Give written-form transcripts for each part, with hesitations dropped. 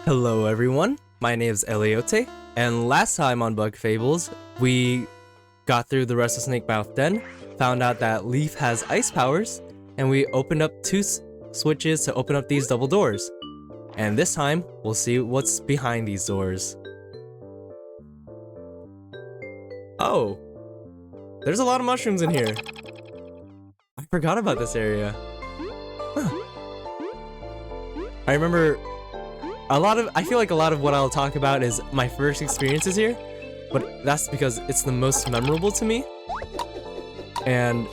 Hello everyone, my name is Eliote, and last time on Bug Fables, we got through the rest of Snakemouth Den, found out that Leaf has ice powers, and we opened up two switches to open up these double doors. And this time, we'll see what's behind these doors. Oh, there's a lot of mushrooms in here. I forgot about this area. Huh. I remember I feel like a lot of what I'll talk about is my first experiences here, but that's because it's the most memorable to me. And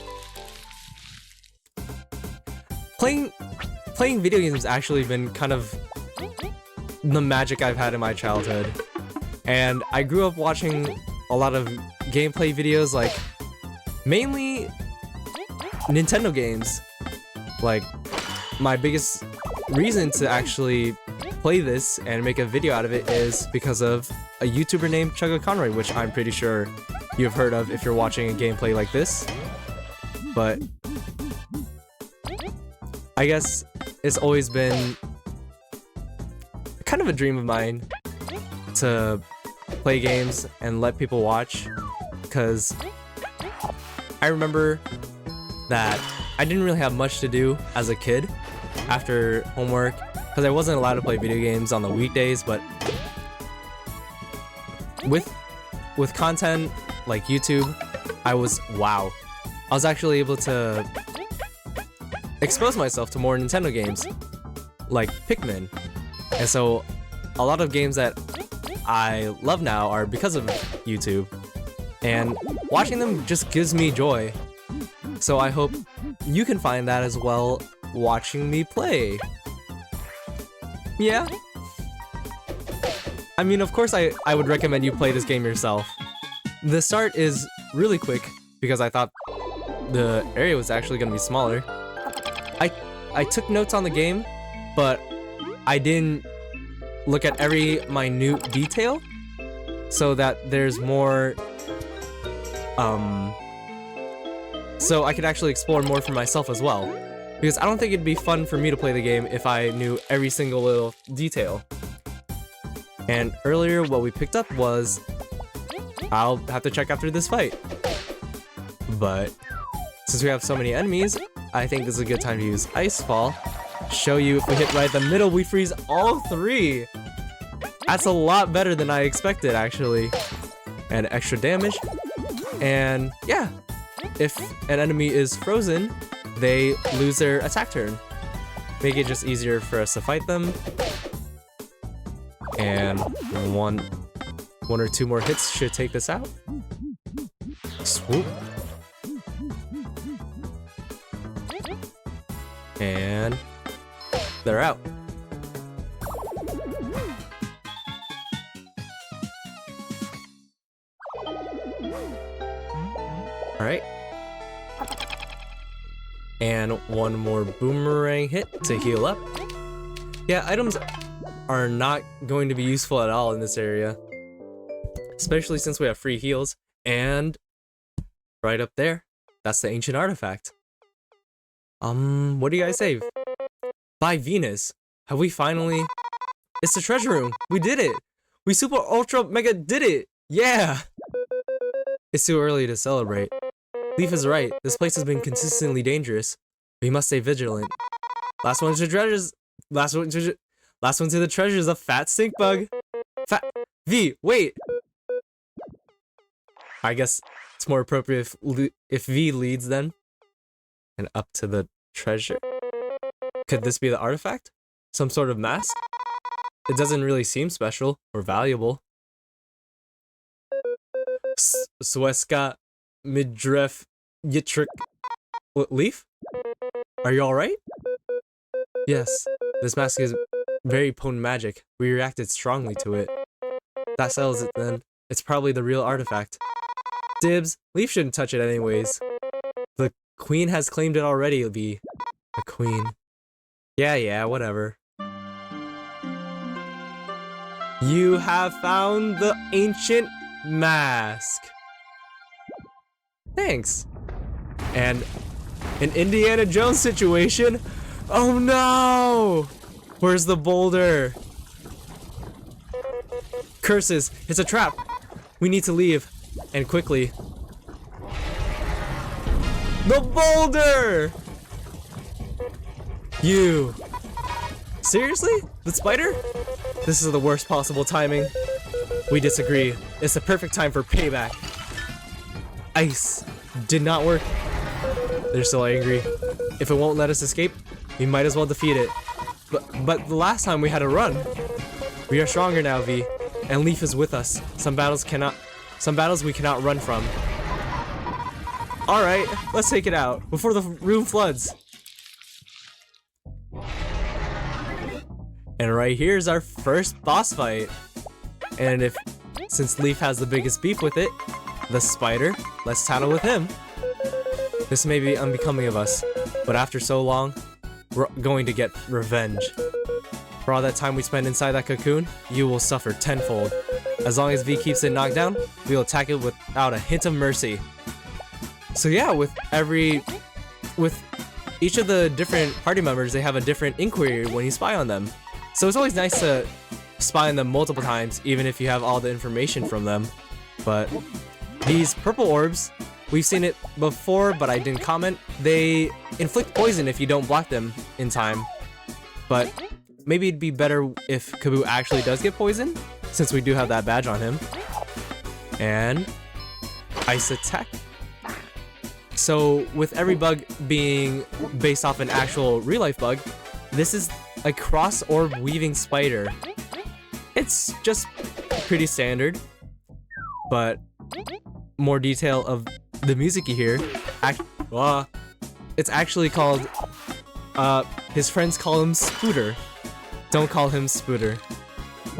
playing video games has actually been kind of the magic I've had in my childhood. And I grew up watching a lot of gameplay videos, like mainly Nintendo games. Like, my biggest reason to actually play this and make a video out of it is because of a YouTuber named Chugga Conroy, which I'm pretty sure you've heard of if you're watching a gameplay like this. But I guess it's always been kind of a dream of mine to play games and let people watch, because I remember that I didn't really have much to do as a kid after homework, because I wasn't allowed to play video games on the weekdays. But with content like YouTube, I was actually able to expose myself to more Nintendo games like Pikmin. And so a lot of games that I love now are because of YouTube, and watching them just gives me joy. So I hope you can find that as well watching me play. Yeah? I mean, of course I would recommend you play this game yourself. The start is really quick because I thought the area was actually going to be smaller. I took notes on the game, but I didn't look at every minute detail so that there's more, so I could actually explore more for myself as well. Because I don't think it'd be fun for me to play the game if I knew every single little detail. And earlier what we picked up was, I'll have to check after this fight. But since we have so many enemies, I think this is a good time to use Ice Fall. Show you if we hit right in the middle, we freeze all three. That's a lot better than I expected, actually. And extra damage. And yeah, if an enemy is frozen, they lose their attack turn. Make it just easier for us to fight them. And one or two more hits should take this out. Swoop. And they're out. Alright. And one more boomerang hit to heal up. Yeah, items are not going to be useful at all in this area, especially since we have free heals. And right up there, that's the ancient artifact. What do you guys say? By Venus, have we finally... It's the treasure room! We did it! We super ultra mega did it! Yeah! It's too early to celebrate. Leaf is right, this place has been consistently dangerous. We must stay vigilant. Last one to the treasures. Last one to the treasures, a fat stink bug. V, wait! I guess it's more appropriate if V leads then. And up to the treasure. Could this be the artifact? Some sort of mask? It doesn't really seem special or valuable. Sweska Midref Yitrick. Leaf? Are you alright? Yes, this mask is very potent magic. We reacted strongly to it. That settles it then. It's probably the real artifact. Dibs, Leaf shouldn't touch it anyways. The queen has claimed it already, it'll be a queen. Yeah, whatever. You have found the ancient mask. Thanks. And an Indiana Jones situation. Oh no! Where's the boulder? Curses! It's a trap! We need to leave. And quickly. The boulder! You. Seriously? The spider? This is the worst possible timing. We disagree. It's the perfect time for payback. Ice. Did not work. They're still angry. If it won't let us escape, we might as well defeat it. But the last time we had to run. We are stronger now, V. And Leaf is with us. Some battles we cannot run from. Alright, let's take it out before the room floods. And right here is our first boss fight. And since Leaf has the biggest beef with it, the spider, let's tattle with him. This may be unbecoming of us, but after so long, we're going to get revenge. For all that time we spent inside that cocoon, you will suffer tenfold. As long as V keeps it knocked down, we will attack it without a hint of mercy. So yeah, with each of the different party members, they have a different inquiry when you spy on them. So it's always nice to spy on them multiple times, even if you have all the information from them. But these purple orbs, we've seen it before, but I didn't comment. They inflict poison if you don't block them in time. But maybe it'd be better if Kaboo actually does get poisoned, since we do have that badge on him. And ice attack. So with every bug being based off an actual real-life bug, this is a cross orb weaving spider. It's just pretty standard, but more detail of the music you hear. It's actually called, his friends call him Spuder. Don't call him Spuder,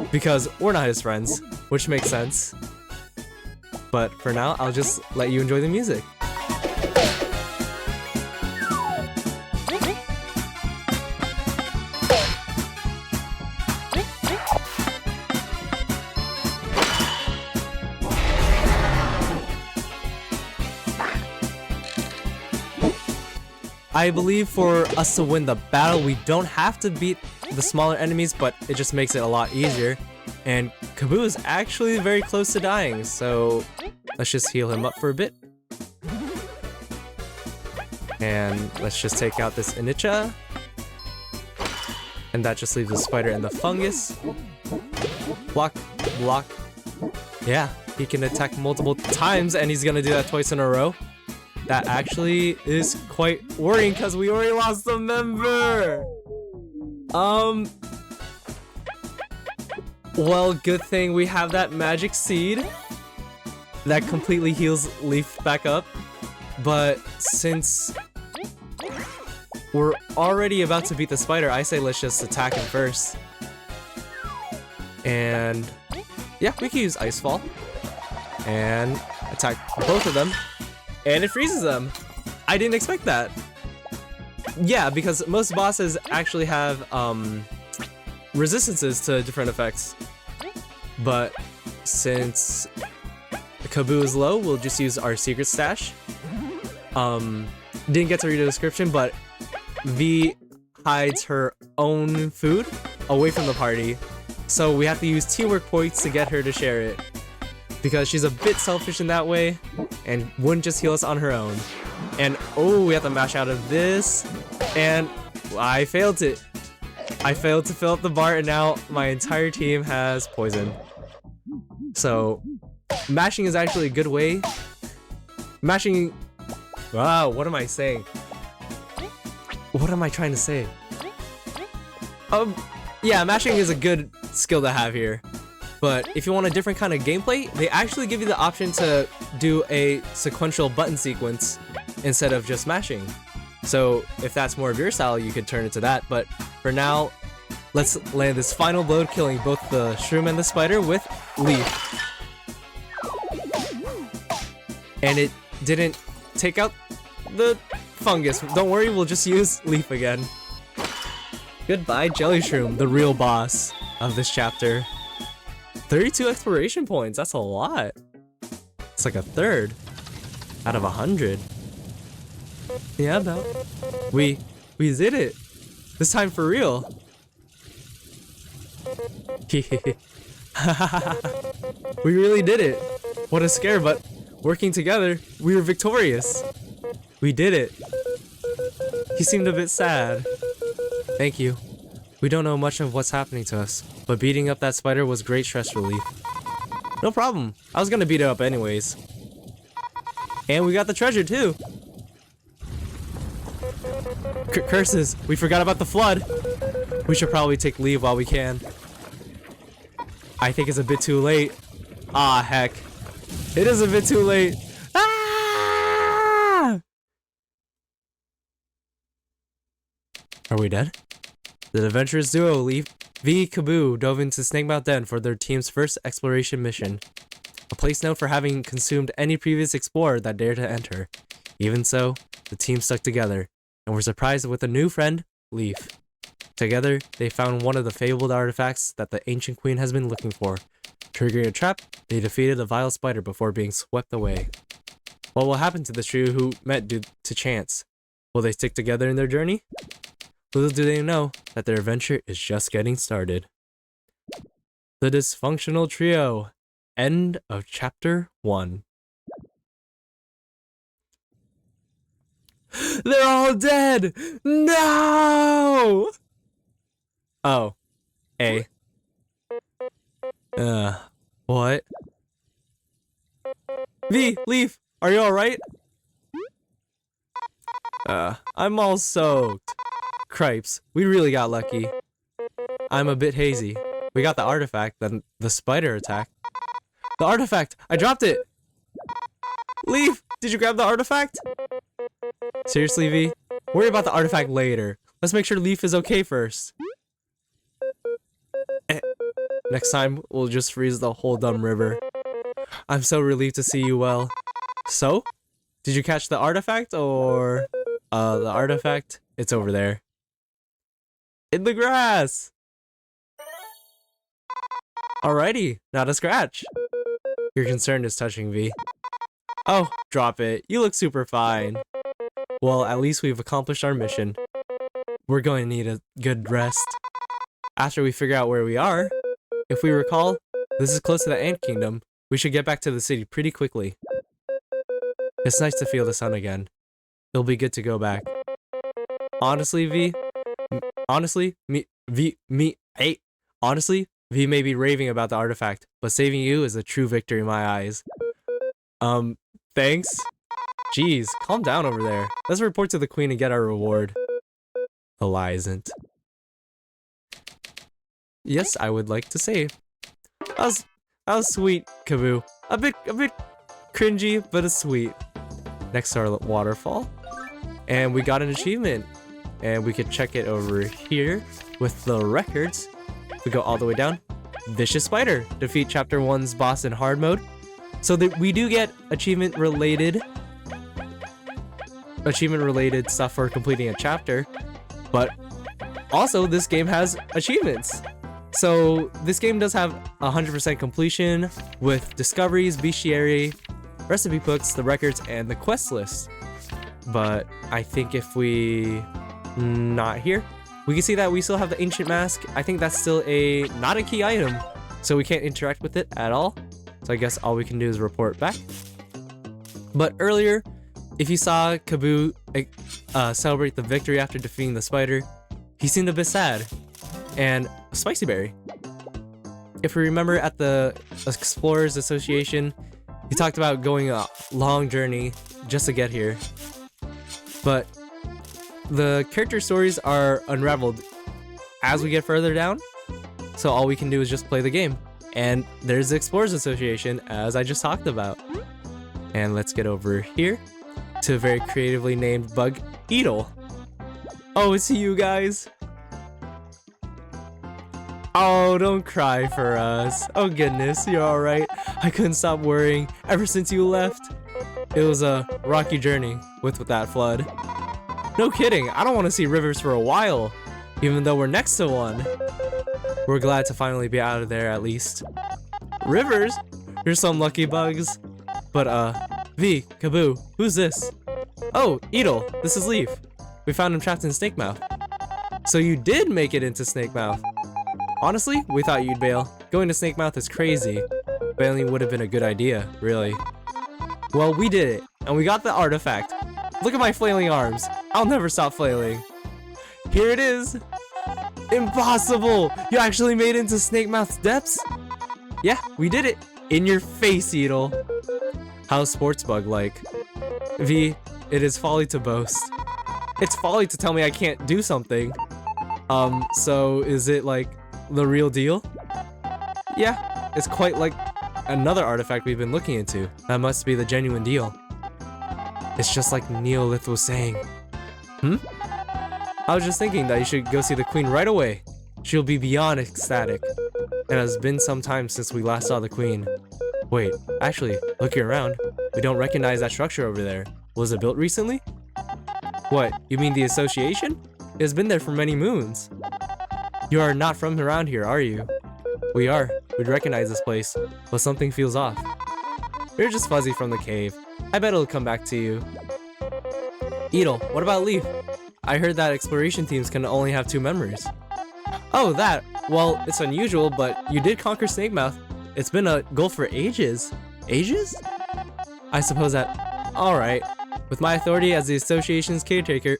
because we're not his friends, which makes sense. But for now, I'll just let you enjoy the music. I believe for us to win the battle, we don't have to beat the smaller enemies, but it just makes it a lot easier. And Kaboo is actually very close to dying, so let's just heal him up for a bit. And let's just take out this Inicha. And that just leaves the spider and the fungus. Block, block. Yeah, he can attack multiple times, and he's gonna do that twice in a row. That actually is quite worrying because we already lost a member. Well, good thing we have that magic seed that completely heals Leaf back up. But since we're already about to beat the spider, I say let's just attack him first. And yeah, we can use Ice Fall and attack both of them. And it freezes them. I didn't expect that. Yeah, because most bosses actually have resistances to different effects. But since Kaboo is low, we'll just use our secret stash. Didn't get to read the description, but V hides her own food away from the party. So we have to use teamwork points to get her to share it. Because she's a bit selfish in that way, and wouldn't just heal us on her own. And oh, we have to mash out of this, and I failed it. I failed to fill up the bar, and now my entire team has poison. So, mashing is actually a good way. Mashing... Wow, what am I saying? What am I trying to say? Yeah, mashing is a good skill to have here. But if you want a different kind of gameplay, they actually give you the option to do a sequential button sequence instead of just mashing. So if that's more of your style, you could turn it to that. But for now, let's land this final blow, killing both the shroom and the spider with Leaf. And it didn't take out the fungus. Don't worry, we'll just use Leaf again. Goodbye, Jelly Shroom, the real boss of this chapter. 32 exploration points, that's a lot. It's like a third out of 100. Yeah, about. We did it. This time for real. We really did it. What a scare, but working together, we were victorious. We did it. He seemed a bit sad. Thank you. We don't know much of what's happening to us, but beating up that spider was great stress relief. No problem. I was gonna beat it up anyways. And we got the treasure too. Curses, we forgot about the flood. We should probably take leave while we can. I think it's a bit too late. Ah, heck. It is a bit too late. Ah! Are we dead? The adventurous duo V Kaboo dove into Snakemouth Den for their team's first exploration mission. A place known for having consumed any previous explorer that dared to enter. Even so, the team stuck together and were surprised with a new friend, Leaf. Together, they found one of the fabled artifacts that the ancient queen has been looking for. Triggering a trap, they defeated the vile spider before being swept away. What will happen to the trio who met due to chance? Will they stick together in their journey? Little do they know that their adventure is just getting started. The Dysfunctional Trio. End of Chapter 1. They're all dead! No! Oh. A. What? V, Leaf, are you alright? I'm all soaked. Cripes, we really got lucky. I'm a bit hazy. We got the artifact, then the spider attack. The artifact! I dropped it! Leaf, did you grab the artifact? Seriously, V? Worry about the artifact later. Let's make sure Leaf is okay first. Next time, we'll just freeze the whole dumb river. I'm so relieved to see you well. So? Did you catch the artifact, or... the artifact? It's over there. In the grass! Alrighty, not a scratch. Your concern is touching, V. Oh, drop it. You look super fine. Well, at least we've accomplished our mission. We're going to need a good rest. After we figure out where we are, if we recall, this is close to the Ant Kingdom. We should get back to the city pretty quickly. It's nice to feel the sun again. It'll be good to go back. Honestly, V may be raving about the artifact, but saving you is a true victory in my eyes. Thanks? Jeez, calm down over there. Let's report to the queen and get our reward. A lie isn't. Yes, I would like to save. That was sweet, Kaboo. A bit cringy, but it's sweet. Next to our waterfall. And we got an achievement. And we could check it over here with the records. We go all the way down. Vicious Spider. Defeat Chapter 1's boss in hard mode. So that we do get achievement related stuff for completing a chapter. But also this game has achievements. So this game does have 100% completion with discoveries, bestiary, recipe books, the records, and the quest list. But I think if we not here, we can see that we still have the ancient mask. I think that's still not a key item, so we can't interact with it at all. So I guess all we can do is report back. But earlier, if you saw Kaboo celebrate the victory after defeating the spider, he seemed a bit sad. And a spicy berry. If we remember at the Explorers Association, he talked about going a long journey just to get here. But the character stories are unraveled as we get further down, so all we can do is just play the game. And there's the Explorers Association, as I just talked about. And let's get over here to a very creatively named bug, Beetle. Oh, it's you guys. Oh, don't cry for us. Oh goodness, you're alright. I couldn't stop worrying ever since you left. It was a rocky journey with that flood. No kidding, I don't want to see rivers for a while, even though we're next to one. We're glad to finally be out of there at least. Rivers? You're some lucky bugs. But V, Kaboo, who's this? Oh, Edel, this is Leaf. We found him trapped in Snakemouth. So you did make it into Snakemouth. Honestly, we thought you'd bail. Going to Snake Mouth is crazy. Failing would have been a good idea, really. Well, we did it, and we got the artifact. Look at my flailing arms. I'll never stop flailing. Here it is. Impossible! You actually made it into Snake Mouth's depths? Yeah, we did it. In your face, Edel. How's Sports Bug like? V, it is folly to boast. It's folly to tell me I can't do something. So is it like the real deal? Yeah, it's quite like another artifact we've been looking into. That must be the genuine deal. It's just like Neolith was saying. I was just thinking that you should go see the queen right away. She'll be beyond ecstatic. It has been some time since we last saw the queen. Wait, actually, looking around, we don't recognize that structure over there. Was it built recently? What, you mean the association? It has been there for many moons. You are not from around here, are you? We are. We'd recognize this place, but something feels off. You're just fuzzy from the cave. I bet it'll come back to you. Edel, what about Leaf? I heard that exploration teams can only have 2 members. Oh, that. Well, it's unusual, but you did conquer Snake Mouth. It's been a goal for ages. Ages? I suppose that... Alright. With my authority as the association's caretaker,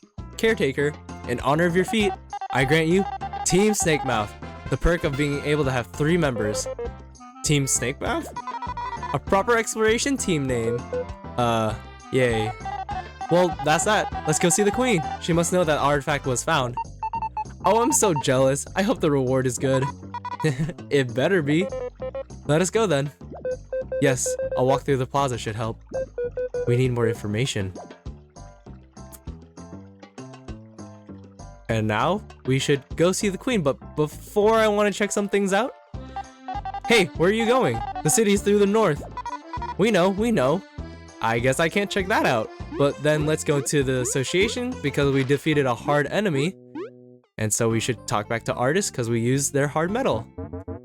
in honor of your feat, I grant you Team Snake Mouth, the perk of being able to have 3 members. Team Snake Mouth? A proper exploration team name. Yay. Well, that's that. Let's go see the queen. She must know that artifact was found. Oh, I'm so jealous. I hope the reward is good. It better be. Let us go then. Yes, a walk through the plaza should help. We need more information. And now, we should go see the queen, but before I want to check some things out. Hey, where are you going? The city's through the north. We know. I guess I can't check that out. But then let's go to the association because we defeated a hard enemy. And so we should talk back to artists because we used their hard metal.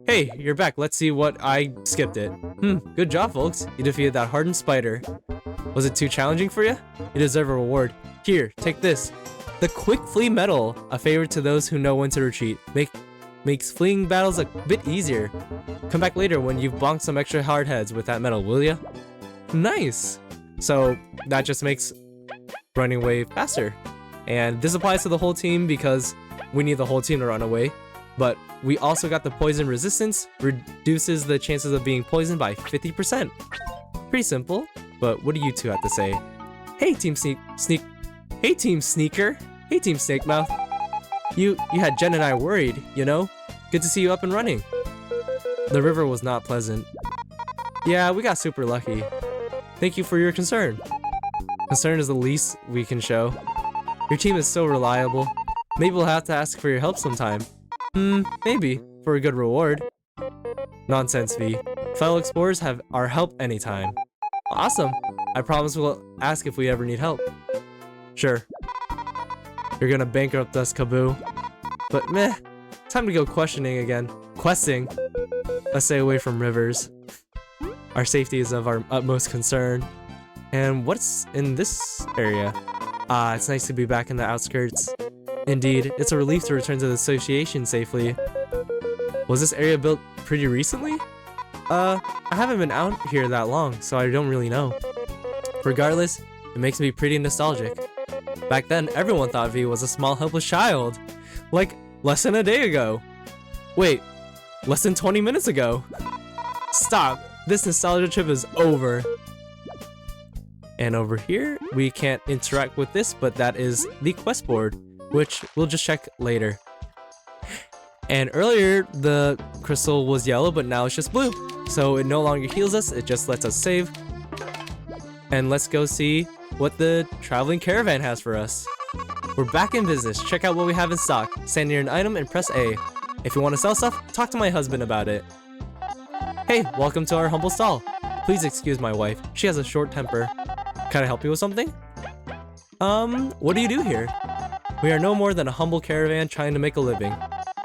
Hey, you're back. Let's see what I skipped it. Good job, folks. You defeated that hardened spider. Was it too challenging for you? You deserve a reward. Here, take this. The Quick Flee Medal, a favor to those who know when to retreat. Makes fleeing battles a bit easier. Come back later when you've bonked some extra hard heads with that medal, will ya? Nice! So that just makes running away faster. And this applies to the whole team because we need the whole team to run away. But we also got the poison resistance, reduces the chances of being poisoned by 50%. Pretty simple, but what do you two have to say? Hey Team Hey Team Sneaker! Hey Team Snake Mouth! You had Jen and I worried, you know? Good to see you up and running. The river was not pleasant. Yeah, we got super lucky. Thank you for your concern. Concern is the least we can show. Your team is so reliable. Maybe we'll have to ask for your help sometime. Maybe. For a good reward. Nonsense, V. Fellow explorers have our help anytime. Awesome. I promise we'll ask if we ever need help. Sure. You're gonna bankrupt us, Kaboo. But meh. Time to go questioning again. Questing. Let's stay away from rivers. Our safety is of our utmost concern. And what's in this area? It's nice to be back in the outskirts. Indeed, it's a relief to return to the association safely. Was this area built pretty recently? I haven't been out here that long, so I don't really know. Regardless, it makes me pretty nostalgic. Back then, everyone thought V was a small helpless child. Like, less than a day ago. Wait, less than 20 minutes ago. Stop, this nostalgia trip is over. And over here, we can't interact with this, but that is the quest board, which we'll just check later. And earlier, the crystal was yellow, but now it's just blue. So it no longer heals us, it just lets us save. And let's go see what the traveling caravan has for us. We're back in business. Check out what we have in stock. Stand near an item and press A. If you want to sell stuff, talk to my husband about it. Hey, welcome to our humble stall. Please excuse my wife. She has a short temper. Can I help you with something? What do you do here? We are no more than a humble caravan trying to make a living.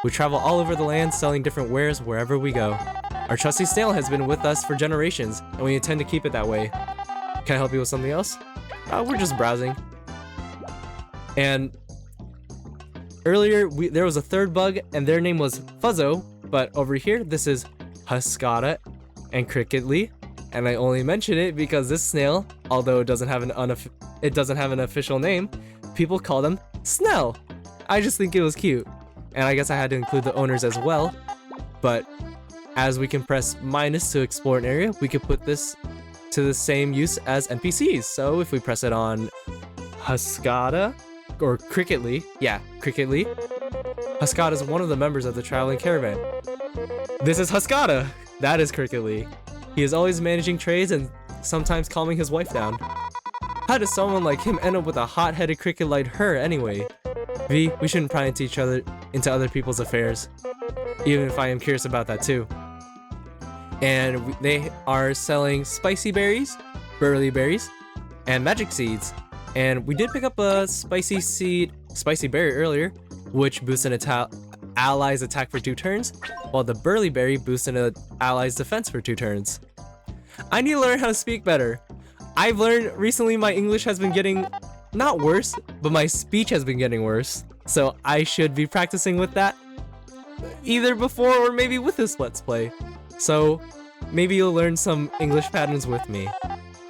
We travel all over the land selling different wares wherever we go. Our trusty snail has been with us for generations, and we intend to keep it that way. Can I help you with something else? We're just browsing. And earlier, there was a third bug, and their name was Fuzzo, but over here, this is Huscata, and Cricketly. And I only mention it because this snail, although it doesn't have an official name, people call them Snell. I just think it was cute. And I guess I had to include the owners as well. But as we can press minus to explore an area, we could put this to the same use as NPCs. So if we press it on Huscata, or Cricketly, yeah, Cricketly, Huscata is one of the members of the traveling caravan. This is Huscata. That is Cricketly. He is always managing trades and sometimes calming his wife down. How does someone like him end up with a hot-headed cricket like her anyway? V, we shouldn't pry into other people's affairs, even if I am curious about that too. And they are selling spicy berries, burly berries, and magic seeds. And we did pick up a spicy berry earlier, which boosts an ally's attack for 2 turns, while the burly berry boosts an ally's defense for 2 turns. I need to learn how to speak better. I've learned recently my English has been getting, not worse, but my speech has been getting worse. So I should be practicing with that, either before or maybe with this Let's Play. So maybe you'll learn some English patterns with me.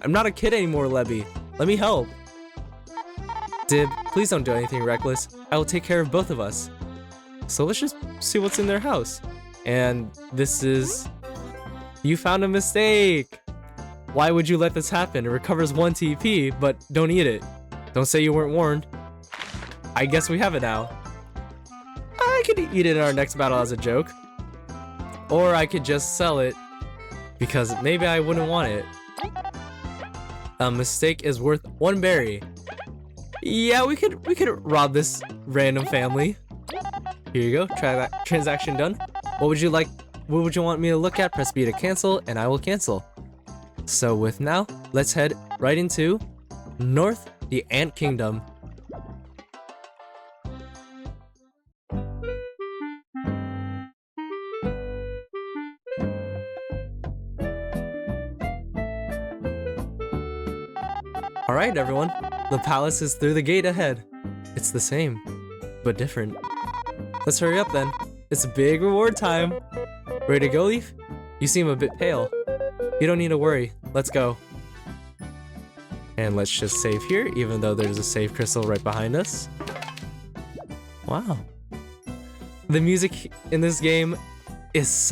I'm not a kid anymore, Lebby. Let me help. Dib, please don't do anything reckless. I will take care of both of us. So let's just see what's in their house. And this is... You found a mistake! Why would you let this happen? It recovers 1 TP, but don't eat it. Don't say you weren't warned. I guess we have it now. I could eat it in our next battle as a joke. Or I could just sell it, because maybe I wouldn't want it. A mistake is worth 1 berry. Yeah, we could rob this random family. Here you go, try that. Transaction done. What would you want me to look at? Press B to cancel, and I will cancel. So with now, let's head right into North, the Ant Kingdom. Alright everyone, the palace is through the gate ahead. It's the same, but different. Let's hurry up then. It's big reward time. Ready to go, Leaf? You seem a bit pale. You don't need to worry. Let's go. And let's just save here, even though there's a save crystal right behind us. Wow. The music in this game is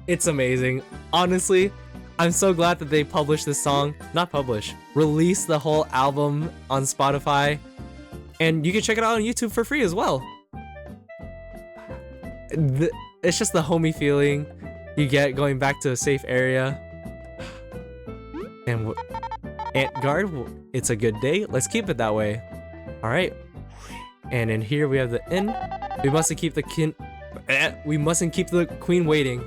it's amazing. Honestly, I'm so glad that they published this song. Released the whole album on Spotify. And you can check it out on YouTube for free as well. It's just the homey feeling you get going back to a safe area. And Ant Guard, it's a good day. Let's keep it that way. Alright. And in here we have the inn. We mustn't keep the queen waiting.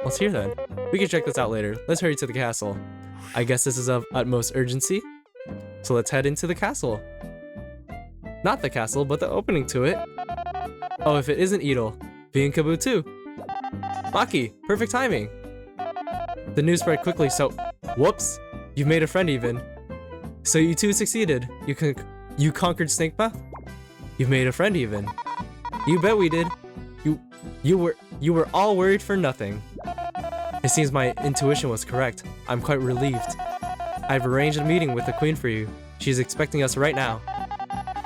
Let's hear then. We can check this out later. Let's hurry to the castle. I guess this is of utmost urgency. So let's head into the castle. Not the castle, but the opening to it. Oh, if it isn't Edel, V and Kaboo too. Maki, perfect timing. The news spread quickly, so whoops, you've made a friend even. So you two succeeded. You conquered Snakepath? You've made a friend even. You bet we did. You were all worried for nothing. It seems my intuition was correct. I'm quite relieved. I've arranged a meeting with the queen for you. She's expecting us right now.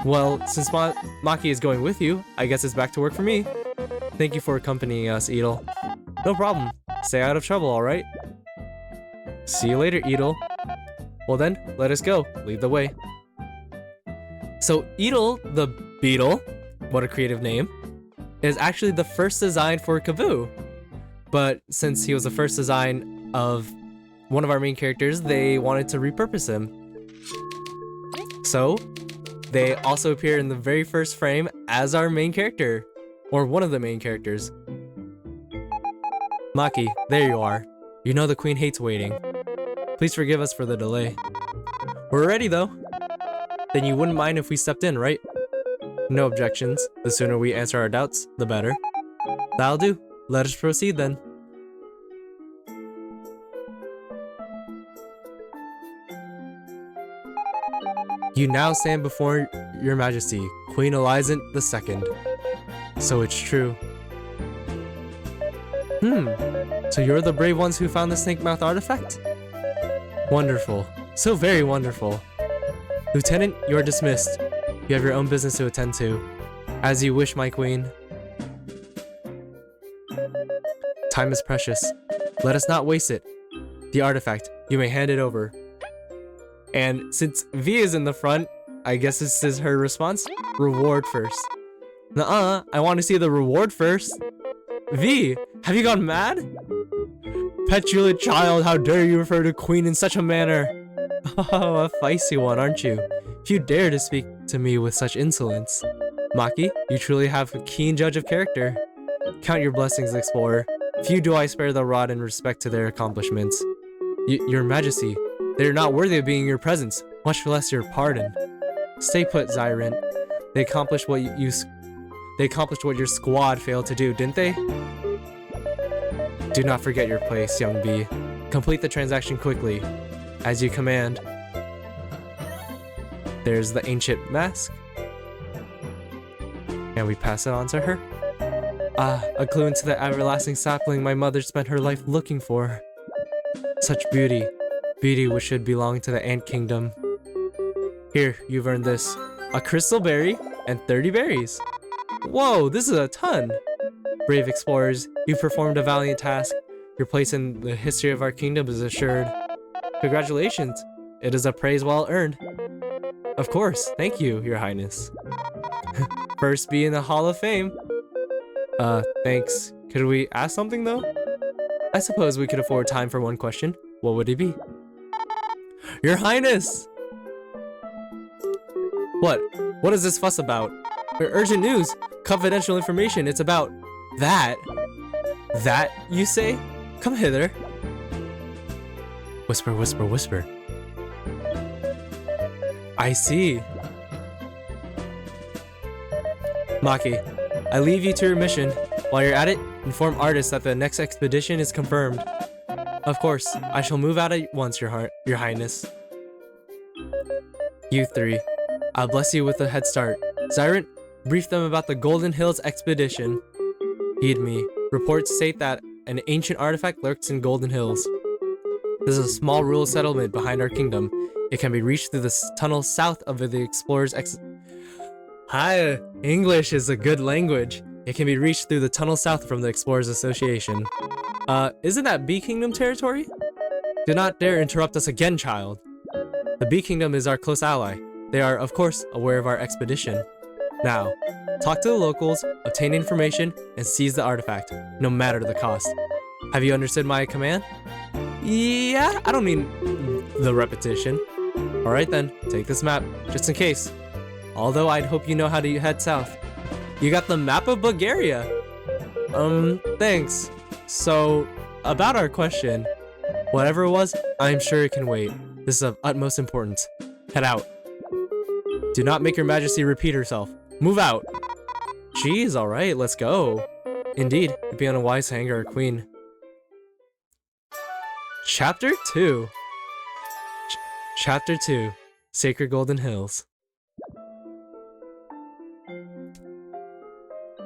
Well, since Maki is going with you, I guess it's back to work for me. Thank you for accompanying us, Edel. No problem. Stay out of trouble, alright? See you later, Edel. Well then, let us go. Lead the way. So Edel the Beetle, what a creative name, is actually the first design for Kaboo. But since he was the first design of one of our main characters, they wanted to repurpose him. So they also appear in the very first frame as our main character, or one of the main characters. Maki, there you are. You know the queen hates waiting. Please forgive us for the delay. We're ready though. Then you wouldn't mind if we stepped in, right? No objections. The sooner we answer our doubts, the better. That'll do. Let us proceed then. You now stand before your majesty, Queen Elizant II. So it's true. So you're the brave ones who found the snake mouth artifact? Wonderful. So very wonderful. Lieutenant, you're dismissed. You have your own business to attend to. As you wish, my queen. Time is precious. Let us not waste it. The artifact, you may hand it over. And since V is in the front, I guess this is her response. Reward first. Nuh-uh, I want to see the reward first. V, have you gone mad? Petulant child, how dare you refer to Queen in such a manner? Oh, a feisty one, aren't you? If you dare to speak to me with such insolence. Maki, you truly have a keen judge of character. Count your blessings, explorer. Few do I spare the rod in respect to their accomplishments. Your Majesty, they are not worthy of being in your presence, much less your pardon. Stay put, Zyrant. They accomplished what your squad failed to do, didn't they? Do not forget your place, young bee. Complete the transaction quickly, as you command. There's the ancient mask. And we pass it on to her. Ah, a clue into the everlasting sapling my mother spent her life looking for. Such beauty. Beauty which should belong to the ant kingdom. Here, you've earned this. A crystal berry and 30 berries. Whoa, this is a ton! Brave explorers, you performed a valiant task. Your place in the history of our kingdom is assured. Congratulations! It is a praise well earned. Of course, thank you, your highness. First bee in the Hall of Fame. Thanks. Could we ask something though? I suppose we could afford time for one question. What would it be? Your highness! What? What is this fuss about? Urgent news! Confidential information, it's about... that. That, you say? Come hither. Whisper, whisper, whisper. I see. Maki, I leave you to your mission. While you're at it, inform artists that the next expedition is confirmed. Of course, I shall move out at once, your highness. You three, I'll bless you with a head start. Zyrant, brief them about the Golden Hills expedition. Heed me. Reports state that an ancient artifact lurks in Golden Hills. This is a small rural settlement behind our kingdom. It can be reached through the tunnel south of the explorer's Hi, English is a good language. It can be reached through the tunnel south from the Explorers Association. Isn't that Bee Kingdom territory? Do not dare interrupt us again, child. The Bee Kingdom is our close ally. They are, of course, aware of our expedition. Now, talk to the locals, obtain information, and seize the artifact, no matter the cost. Have you understood my command? Yeah, I don't need the repetition. Alright then, take this map, just in case. Although I'd hope you know how to head south. You got the map of Bulgaria. Thanks. So, about our question, whatever it was, I'm sure it can wait. This is of utmost importance. Head out. Do not make your majesty repeat herself. Move out. Jeez, alright, let's go. Indeed, it'd be unwise to anger our queen. Chapter 2. Chapter 2. Sacred Golden Hills.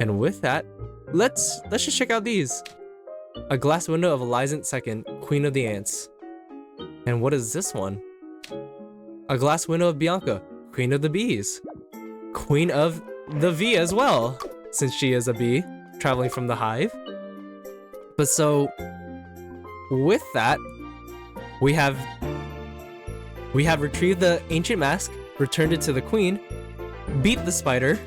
And with that, let's just check out these. A glass window of Elizant II, Queen of the Ants. And what is this one? A glass window of Bianca, Queen of the Bees. Queen of the V as well, since she is a bee, traveling from the hive. But so, with that, we have retrieved the ancient mask, returned it to the queen, beat the spider,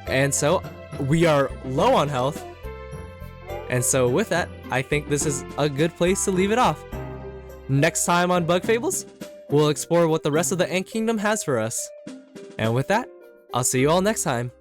and so we are low on health. And so with that, I think this is a good place to leave it off. Next time on Bug Fables, we'll explore what the rest of the Ant Kingdom has for us. And with that, I'll see you all next time.